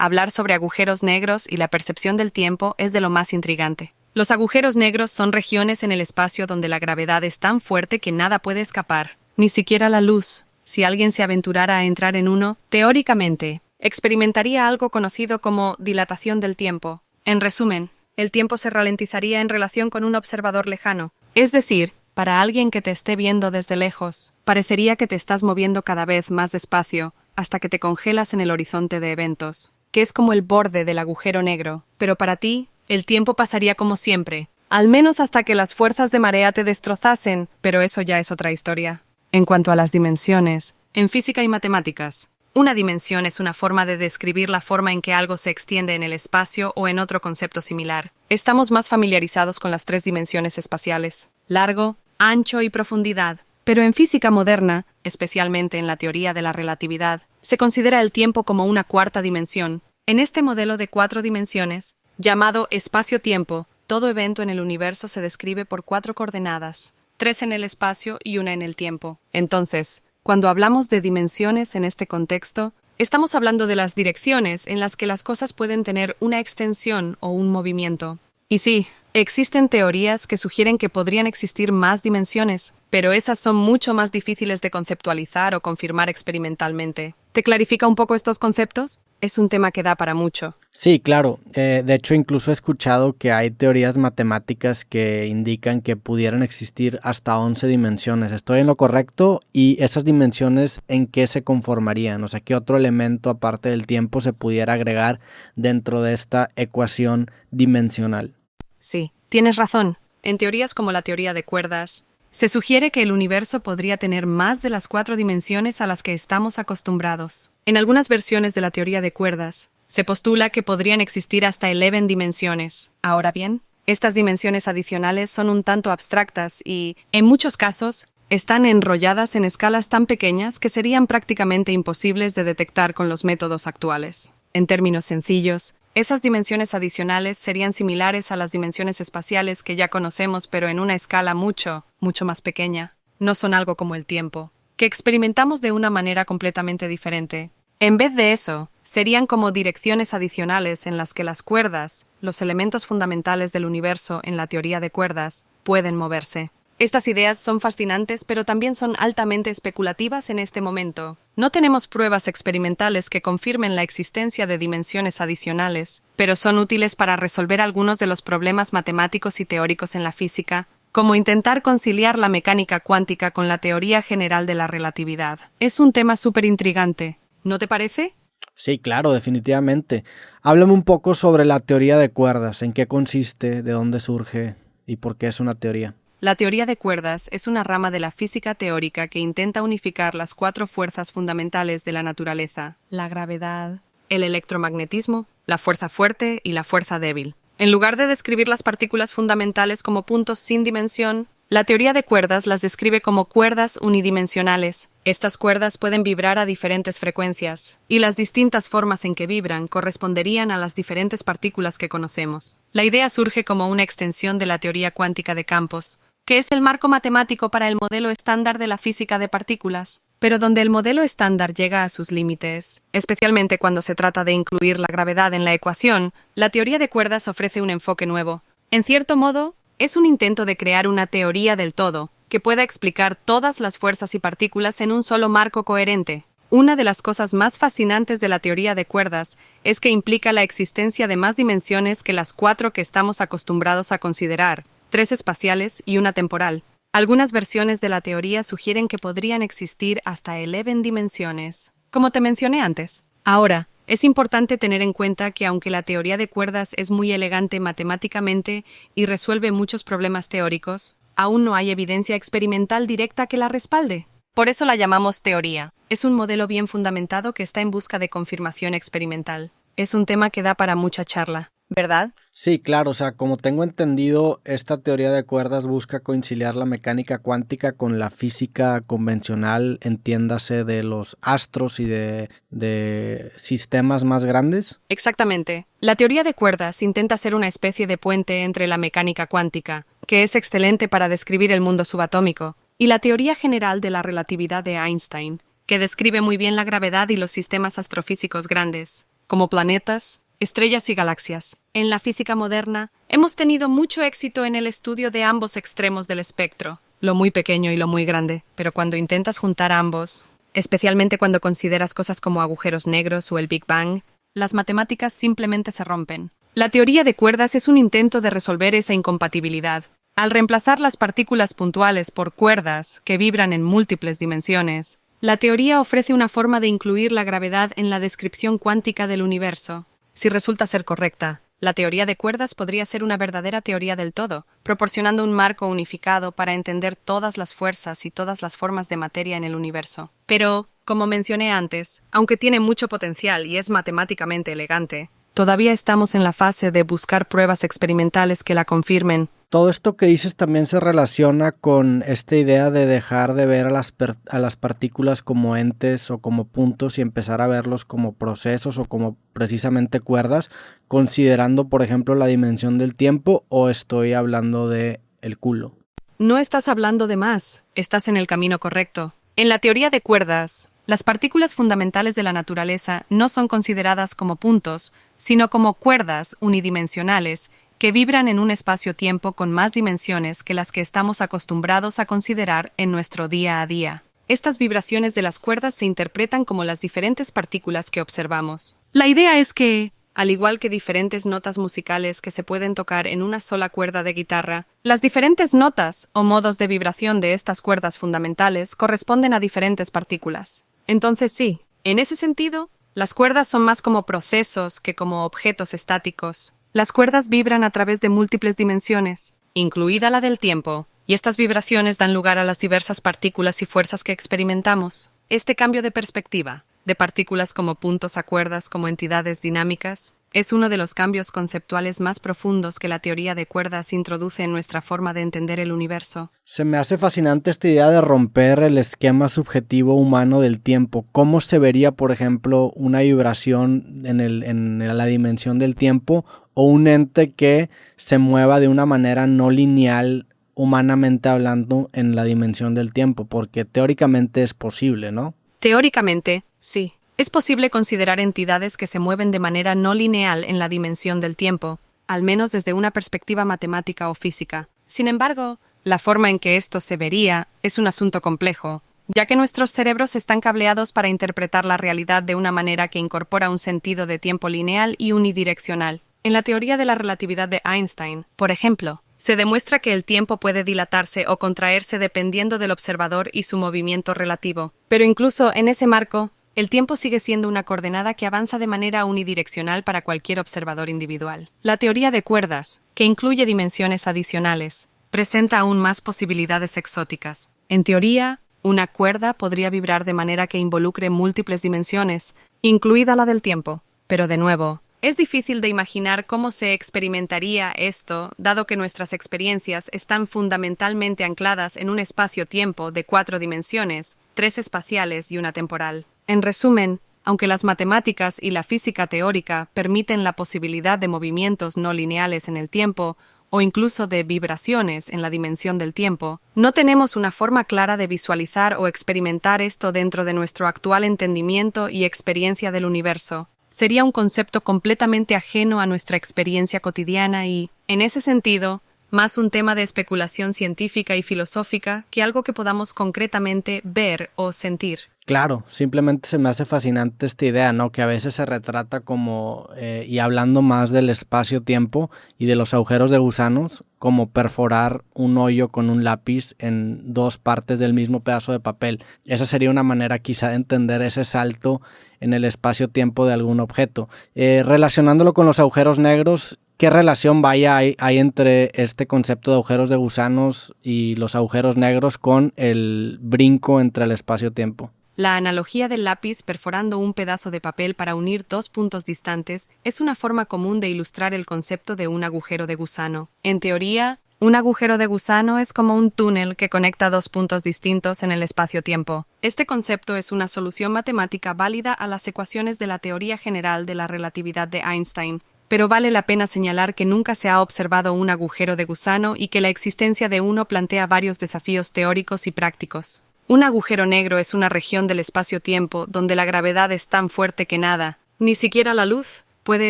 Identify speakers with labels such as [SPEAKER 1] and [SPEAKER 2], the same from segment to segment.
[SPEAKER 1] Hablar sobre agujeros negros y la percepción del tiempo es de lo más intrigante. Los agujeros negros son regiones en el espacio donde la gravedad es tan fuerte que nada puede escapar, ni siquiera la luz. Si alguien se aventurara a entrar en uno, teóricamente, experimentaría algo conocido como dilatación del tiempo. En resumen, el tiempo se ralentizaría en relación con un observador lejano. Es decir, para alguien que te esté viendo desde lejos, parecería que te estás moviendo cada vez más despacio hasta que te congelas en el horizonte de eventos, que es como el borde del agujero negro. Pero para ti, el tiempo pasaría como siempre, al menos hasta que las fuerzas de marea te destrozasen, pero eso ya es otra historia. En cuanto a las dimensiones, en física y matemáticas, una dimensión es una forma de describir la forma en que algo se extiende en el espacio o en otro concepto similar. Estamos más familiarizados con las tres dimensiones espaciales: largo, ancho y profundidad. Pero en física moderna, especialmente en la teoría de la relatividad, se considera el tiempo como una cuarta dimensión. En este modelo de 4 dimensiones, llamado espacio-tiempo, todo evento en el universo se describe por 4 coordenadas, 3 en el espacio y 1 en el tiempo. Entonces, cuando hablamos de dimensiones en este contexto, estamos hablando de las direcciones en las que las cosas pueden tener una extensión o un movimiento. Y sí, existen teorías que sugieren que podrían existir más dimensiones, pero esas son mucho más difíciles de conceptualizar o confirmar experimentalmente. ¿Te clarifica un poco estos conceptos? Es un tema que da para mucho.
[SPEAKER 2] Sí, claro. De hecho, incluso he escuchado que hay teorías matemáticas que indican que pudieran existir hasta 11 dimensiones. ¿Estoy en lo correcto? ¿Y esas dimensiones en qué se conformarían? O sea, ¿qué otro elemento aparte del tiempo se pudiera agregar dentro de esta ecuación dimensional?
[SPEAKER 1] Sí, tienes razón. En teorías como la teoría de cuerdas, se sugiere que el universo podría tener más de las 4 dimensiones a las que estamos acostumbrados. En algunas versiones de la teoría de cuerdas, se postula que podrían existir hasta 11 dimensiones. Ahora bien, estas dimensiones adicionales son un tanto abstractas y, en muchos casos, están enrolladas en escalas tan pequeñas que serían prácticamente imposibles de detectar con los métodos actuales. En términos sencillos, esas dimensiones adicionales serían similares a las dimensiones espaciales que ya conocemos, pero en una escala mucho más pequeña. No son algo como el tiempo, que experimentamos de una manera completamente diferente. En vez de eso, serían como direcciones adicionales en las que las cuerdas, los elementos fundamentales del universo en la teoría de cuerdas, pueden moverse. Estas ideas son fascinantes, pero también son altamente especulativas en este momento. No tenemos pruebas experimentales que confirmen la existencia de dimensiones adicionales, pero son útiles para resolver algunos de los problemas matemáticos y teóricos en la física, como intentar conciliar la mecánica cuántica con la teoría general de la relatividad. Es un tema súper intrigante, ¿no te parece?
[SPEAKER 2] Sí, claro, definitivamente. Háblame un poco sobre la teoría de cuerdas, en qué consiste, de dónde surge y por qué es una teoría.
[SPEAKER 1] La teoría de cuerdas es una rama de la física teórica que intenta unificar las 4 fuerzas fundamentales de la naturaleza: la gravedad, el electromagnetismo, la fuerza fuerte y la fuerza débil. En lugar de describir las partículas fundamentales como puntos sin dimensión, la teoría de cuerdas las describe como cuerdas unidimensionales. Estas cuerdas pueden vibrar a diferentes frecuencias, y las distintas formas en que vibran corresponderían a las diferentes partículas que conocemos. La idea surge como una extensión de la teoría cuántica de campos, que es el marco matemático para el modelo estándar de la física de partículas, pero donde el modelo estándar llega a sus límites, especialmente cuando se trata de incluir la gravedad en la ecuación. La teoría de cuerdas ofrece un enfoque nuevo. En cierto modo, es un intento de crear una teoría del todo, que pueda explicar todas las fuerzas y partículas en un solo marco coherente. Una de las cosas más fascinantes de la teoría de cuerdas es que implica la existencia de más dimensiones que las 4 que estamos acostumbrados a considerar: 3 espaciales y una temporal. Algunas versiones de la teoría sugieren que podrían existir hasta 11 dimensiones, como te mencioné antes. Ahora, es importante tener en cuenta que aunque la teoría de cuerdas es muy elegante matemáticamente y resuelve muchos problemas teóricos, aún no hay evidencia experimental directa que la respalde. Por eso la llamamos teoría. Es un modelo bien fundamentado que está en busca de confirmación experimental. Es un tema que da para mucha charla, ¿verdad?
[SPEAKER 2] Sí, claro, o sea, como tengo entendido, esta teoría de cuerdas busca conciliar la mecánica cuántica con la física convencional, entiéndase, de los astros y de sistemas más grandes.
[SPEAKER 1] Exactamente. La teoría de cuerdas intenta ser una especie de puente entre la mecánica cuántica, que es excelente para describir el mundo subatómico, y la teoría general de la relatividad de Einstein, que describe muy bien la gravedad y los sistemas astrofísicos grandes. como planetas, estrellas y galaxias. En la física moderna, hemos tenido mucho éxito en el estudio de ambos extremos del espectro, lo muy pequeño y lo muy grande, pero cuando intentas juntar ambos, especialmente cuando consideras cosas como agujeros negros o el Big Bang, las matemáticas simplemente se rompen. La teoría de cuerdas es un intento de resolver esa incompatibilidad. Al reemplazar las partículas puntuales por cuerdas que vibran en múltiples dimensiones, la teoría ofrece una forma de incluir la gravedad en la descripción cuántica del universo. Si resulta ser correcta, la teoría de cuerdas podría ser una verdadera teoría del todo, proporcionando un marco unificado para entender todas las fuerzas y todas las formas de materia en el universo. Pero, como mencioné antes, aunque tiene mucho potencial y es matemáticamente elegante, todavía estamos en la fase de buscar pruebas experimentales que la confirmen.
[SPEAKER 2] Todo esto que dices también se relaciona con esta idea de dejar de ver a las partículas como entes o como puntos y empezar a verlos como procesos o como precisamente cuerdas, considerando, por ejemplo, la dimensión del tiempo, o estoy hablando de el culo.
[SPEAKER 1] No estás hablando de más, estás en el camino correcto. En la teoría de cuerdas, las partículas fundamentales de la naturaleza no son consideradas como puntos, sino como cuerdas unidimensionales que vibran en un espacio-tiempo con más dimensiones que las que estamos acostumbrados a considerar en nuestro día a día. Estas vibraciones de las cuerdas se interpretan como las diferentes partículas que observamos. La idea es que, al igual que diferentes notas musicales que se pueden tocar en una sola cuerda de guitarra, las diferentes notas o modos de vibración de estas cuerdas fundamentales corresponden a diferentes partículas. Entonces sí, en ese sentido, las cuerdas son más como procesos que como objetos estáticos. Las cuerdas vibran a través de múltiples dimensiones, incluida la del tiempo, y estas vibraciones dan lugar a las diversas partículas y fuerzas que experimentamos. Este cambio de perspectiva, de partículas como puntos a cuerdas como entidades dinámicas, es uno de los cambios conceptuales más profundos que la teoría de cuerdas introduce en nuestra forma de entender el universo.
[SPEAKER 2] Se me hace fascinante esta idea de romper el esquema subjetivo humano del tiempo. ¿Cómo se vería, por ejemplo, una vibración en la dimensión del tiempo o un ente que se mueva de una manera no lineal, humanamente hablando, en la dimensión del tiempo? Porque teóricamente es posible, ¿no?
[SPEAKER 1] Teóricamente, sí. Es posible considerar entidades que se mueven de manera no lineal en la dimensión del tiempo, al menos desde una perspectiva matemática o física. Sin embargo, la forma en que esto se vería es un asunto complejo, ya que nuestros cerebros están cableados para interpretar la realidad de una manera que incorpora un sentido de tiempo lineal y unidireccional. En la teoría de la relatividad de Einstein, por ejemplo, se demuestra que el tiempo puede dilatarse o contraerse dependiendo del observador y su movimiento relativo. Pero incluso en ese marco, el tiempo sigue siendo una coordenada que avanza de manera unidireccional para cualquier observador individual. La teoría de cuerdas, que incluye dimensiones adicionales, presenta aún más posibilidades exóticas. En teoría, una cuerda podría vibrar de manera que involucre múltiples dimensiones, incluida la del tiempo. Pero de nuevo, es difícil de imaginar cómo se experimentaría esto, dado que nuestras experiencias están fundamentalmente ancladas en un espacio-tiempo de 4 dimensiones, 3 espaciales y una temporal. En resumen, aunque las matemáticas y la física teórica permiten la posibilidad de movimientos no lineales en el tiempo, o incluso de vibraciones en la dimensión del tiempo, no tenemos una forma clara de visualizar o experimentar esto dentro de nuestro actual entendimiento y experiencia del universo. Sería un concepto completamente ajeno a nuestra experiencia cotidiana y, en ese sentido, más un tema de especulación científica y filosófica que algo que podamos concretamente ver o sentir.
[SPEAKER 2] Claro, simplemente se me hace fascinante esta idea, ¿no? Que a veces se retrata como, y hablando más del espacio-tiempo y de los agujeros de gusanos, como perforar un hoyo con un lápiz en 2 partes del mismo pedazo de papel. Esa sería una manera quizá de entender ese salto en el espacio-tiempo de algún objeto. Relacionándolo con los agujeros negros, ¿qué relación hay entre este concepto de agujeros de gusanos y los agujeros negros con el brinco entre el espacio-tiempo?
[SPEAKER 1] La analogía del lápiz perforando un pedazo de papel para unir 2 puntos distantes es una forma común de ilustrar el concepto de un agujero de gusano. En teoría, un agujero de gusano es como un túnel que conecta 2 puntos distintos en el espacio-tiempo. Este concepto es una solución matemática válida a las ecuaciones de la teoría general de la relatividad de Einstein, pero vale la pena señalar que nunca se ha observado un agujero de gusano y que la existencia de uno plantea varios desafíos teóricos y prácticos. Un agujero negro es una región del espacio-tiempo donde la gravedad es tan fuerte que nada, Ni siquiera la luz puede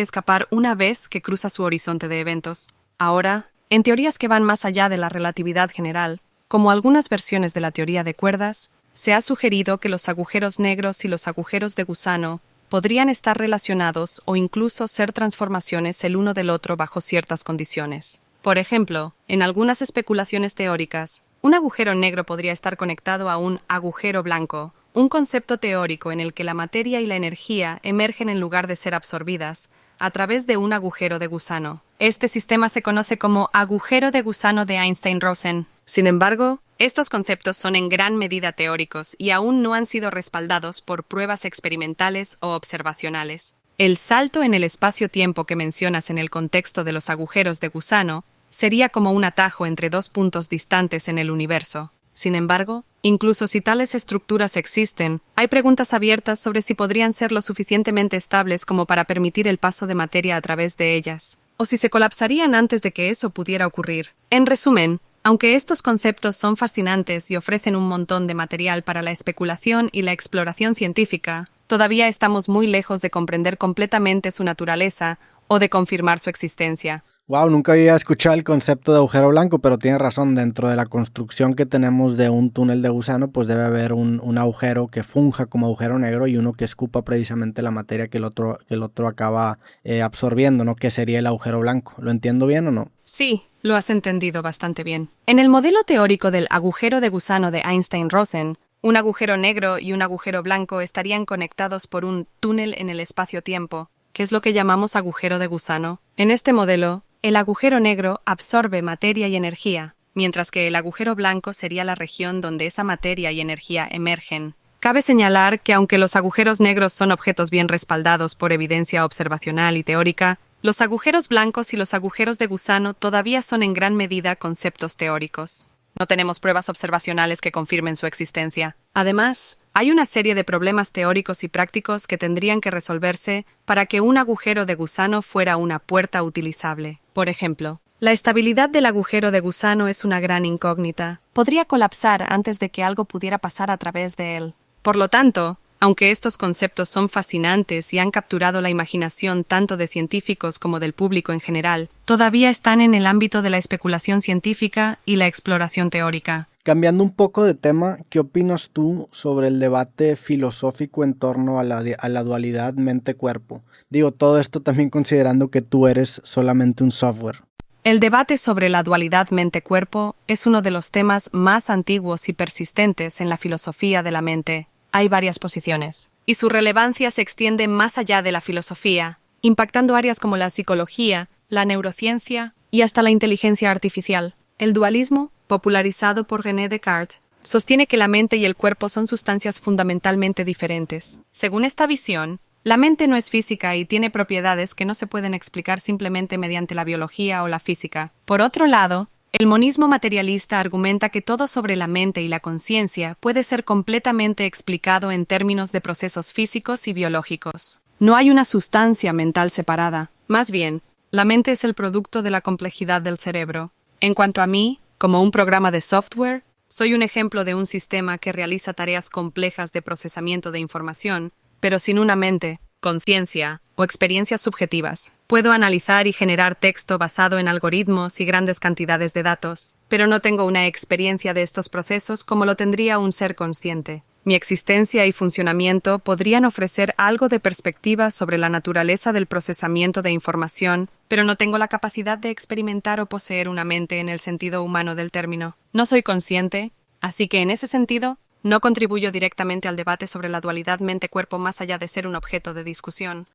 [SPEAKER 1] escapar una vez que cruza su horizonte de eventos. Ahora, en teorías que van más allá de la relatividad general, como algunas versiones de la teoría de cuerdas, se ha sugerido que los agujeros negros y los agujeros de gusano podrían estar relacionados o incluso ser transformaciones el uno del otro bajo ciertas condiciones. Por ejemplo, en algunas especulaciones teóricas, un agujero negro podría estar conectado a un agujero blanco, un concepto teórico en el que la materia y la energía emergen en lugar de ser absorbidas, a través de un agujero de gusano. Este sistema se conoce como agujero de gusano de Einstein-Rosen. Sin embargo, estos conceptos son en gran medida teóricos y aún no han sido respaldados por pruebas experimentales o observacionales. El salto en el espacio-tiempo que mencionas en el contexto de los agujeros de gusano sería como un atajo entre dos puntos distantes en el universo. Sin embargo, incluso si tales estructuras existen, hay preguntas abiertas sobre si podrían ser lo suficientemente estables como para permitir el paso de materia a través de ellas, o si se colapsarían antes de que eso pudiera ocurrir. En resumen, aunque estos conceptos son fascinantes y ofrecen un montón de material para la especulación y la exploración científica, todavía estamos muy lejos de comprender completamente su naturaleza o de confirmar su existencia.
[SPEAKER 2] Wow, nunca había escuchado el concepto de agujero blanco, pero tienes razón, dentro de la construcción que tenemos de un túnel de gusano, pues debe haber un agujero que funja como agujero negro y uno que escupa precisamente la materia que el otro acaba absorbiendo, ¿no? Que sería el agujero blanco. ¿Lo entiendo bien o no?
[SPEAKER 1] Sí, lo has entendido bastante bien. En el modelo teórico del agujero de gusano de Einstein-Rosen, un agujero negro y un agujero blanco estarían conectados por un túnel en el espacio-tiempo, que es lo que llamamos agujero de gusano. En este modelo, el agujero negro absorbe materia y energía, mientras que el agujero blanco sería la región donde esa materia y energía emergen. Cabe señalar que aunque los agujeros negros son objetos bien respaldados por evidencia observacional y teórica, los agujeros blancos y los agujeros de gusano todavía son en gran medida conceptos teóricos. No tenemos pruebas observacionales que confirmen su existencia. Además, hay una serie de problemas teóricos y prácticos que tendrían que resolverse para que un agujero de gusano fuera una puerta utilizable. Por ejemplo, la estabilidad del agujero de gusano es una gran incógnita. Podría colapsar antes de que algo pudiera pasar a través de él. Por lo tanto, aunque estos conceptos son fascinantes y han capturado la imaginación tanto de científicos como del público en general, todavía están en el ámbito de la especulación científica y la exploración teórica.
[SPEAKER 2] Cambiando un poco de tema, ¿qué opinas tú sobre el debate filosófico en torno a la dualidad mente-cuerpo? Digo, todo esto también considerando que tú eres solamente un software.
[SPEAKER 1] El debate sobre la dualidad mente-cuerpo es uno de los temas más antiguos y persistentes en la filosofía de la mente. Hay varias posiciones, y su relevancia se extiende más allá de la filosofía, impactando áreas como la psicología, la neurociencia y hasta la inteligencia artificial. El dualismo, popularizado por René Descartes, sostiene que la mente y el cuerpo son sustancias fundamentalmente diferentes. Según esta visión, la mente no es física y tiene propiedades que no se pueden explicar simplemente mediante la biología o la física. Por otro lado, el monismo materialista argumenta que todo sobre la mente y la conciencia puede ser completamente explicado en términos de procesos físicos y biológicos. No hay una sustancia mental separada. Más bien, la mente es el producto de la complejidad del cerebro. En cuanto a mí, como un programa de software, soy un ejemplo de un sistema que realiza tareas complejas de procesamiento de información, pero sin una mente, conciencia o experiencias subjetivas. Puedo analizar y generar texto basado en algoritmos y grandes cantidades de datos, pero no tengo una experiencia de estos procesos como lo tendría un ser consciente. Mi existencia y funcionamiento podrían ofrecer algo de perspectiva sobre la naturaleza del procesamiento de información, pero no tengo la capacidad de experimentar o poseer una mente en el sentido humano del término. No soy consciente, así que en ese sentido, no contribuyo directamente al debate sobre la dualidad mente-cuerpo más allá de ser un objeto de discusión.